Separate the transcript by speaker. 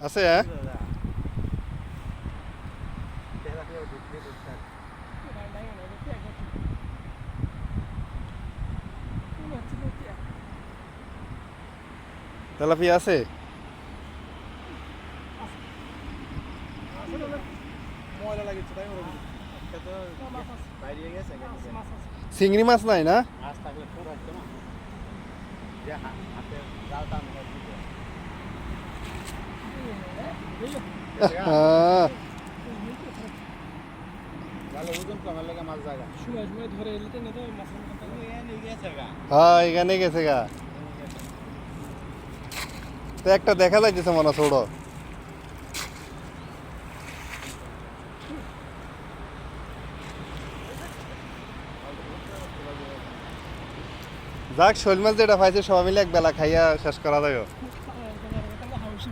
Speaker 1: আছে হ্যাঁ? তেলাপিয়া আছে?
Speaker 2: ময়লা লাগিয়েছে তাই ওরকম একটা তো বাইরে গেছে
Speaker 1: চিংড়ি মাছ নাই না?
Speaker 2: মাছ থাকলে পুরো হতো না যে হাতে জাল টান ভালো ওজন কমার লাগে মাছ জায়গা
Speaker 3: সময় সময় ধরে এলে না তো মাছের মতো
Speaker 2: গেছে গা
Speaker 1: হ্যাঁ এখানে গেছে গা। তো একটা দেখা যাইতেছে মনে হয় ছোড়ো। যাক শোল মাছ যেটা পাইছে সবাই মিলে এক বেলা খাইয়া শেষ করা যায়।
Speaker 3: হাউসি